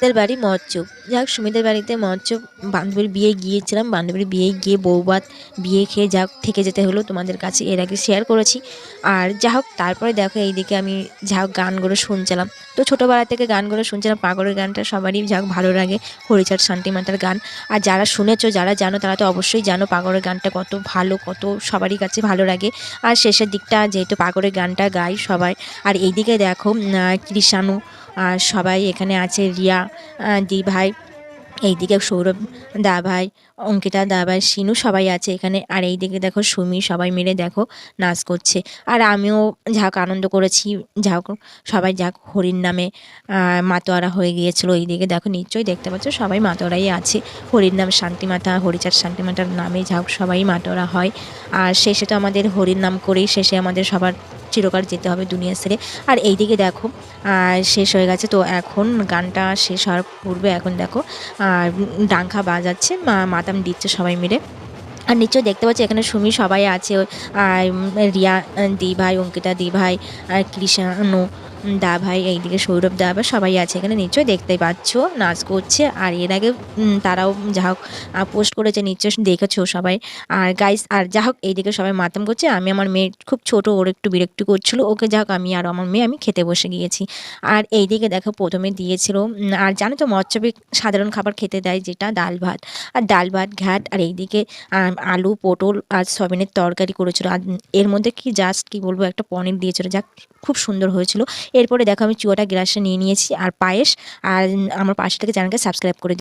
সুমিদের বাড়ি মহোৎসব। যাই হোক সুমিদের বাড়িতে মহোৎসব বান্ধবীর বিয়ে গিয়েছিলাম। বান্ধবীর বিয়ে গিয়ে বউভাত বিয়ে খেয়ে যা হোক থেকে যেতে হলো, তোমাদের কাছে এর আগে শেয়ার করেছি। আর যা হোক তারপরে দেখো এইদিকে আমি যা হোক গানগুলো শুনছিলাম। তো ছোটোবেলা থেকে গানগুলো শুনছিলাম, পাগলের গানটা সবারই যা হোক ভালো লাগে, হরিচাঁদ শান্তিমাতার গান। আর যারা শুনেছো যারা জানো তারা তো অবশ্যই জানো পাগলের গানটা কত ভালো, কত সবারই কাছে ভালো লাগে। আর শেষের দিকটা যেহেতু পাগলের গানটা গাই সবাই। আর এইদিকে দেখো কৃষাণু আর সবাই এখানে আছে, রিয়া দি ভাই, এইদিকে সৌরভ দা ভাই, অঙ্কিতা দা ভাই, শিনু সবাই আছে এখানে। আর এইদিকে দেখো সুমি, সবাই মিলে দেখো নাচ করছে। আর আমিও যা হোক আনন্দ করেছি, যা হোক সবাই যা হোক হরির নামে মাতোয়ারা হয়ে গিয়েছিল। এইদিকে দেখো নিশ্চয়ই দেখতে পাচ্ছ সবাই মাতোয়ারাই আছে, হরির নাম শান্তিমাতা, হরিচাঁদ শান্তিমাতার নামে যা হোক সবাই মাতোয়ারা হয়। আর শেষে তো আমাদের হরির নাম করেই শেষে আমাদের সবার চিরকাল যেতে হবে দুনিয়া ছেড়ে। আর এইদিকে দেখো শেষ হয়ে গেছে, তো এখন গানটা শেষ হওয়ার পূর্বে এখন দেখো ডাংখা বাজাচ্ছে, মাতাম দিচ্ছে সবাই মিলে। আর নিশ্চয়ই দেখতে পাচ্ছি এখানে সুমি সবাই আছে, আর রিয়া দি ভাই, অঙ্কিতা দি ভাই, আর কৃষাণু দা ভাই, এইদিকে সৌরভ দা ভাই সবাই আছে এখানে, নিশ্চয়ই দেখতেই পাচ্ছ নাচ করছে। আর এর আগে তারাও যা হোক পোস্ট করেছে, নিশ্চয়ই দেখেছো সবাই। আর গাইস আর যা হোক এইদিকে সবাই মাতাম করছে, আমি আমার মেয়ে খুব ছোট, ওর একটু বিরক্তি করছিল, ওকে যা হোক আমি আর আমার মেয়ে আমি খেতে বসে গিয়েছি। আর এইদিকে দেখো প্রথমে দিয়েছিল আর জানো তো মৎস্যবে সাধারণ খাবার খেতে দেয় যেটা ডাল ভাত, আর ডাল ভাত ঘাট। আর এইদিকে আলু পটল আর সয়াবিনের তরকারি করেছিল। আর এর মধ্যে কি জাস্ট কি বলবো, একটা পনির দিয়েছিল, যাক খুব সুন্দর হয়েছিল। এরপরে দেখো আমি চুয়াটা গ্লাসে নিয়ে নিয়েছি আর পায়েস। আর আমার পাশে থেকে চ্যানেলকে সাবস্ক্রাইব করে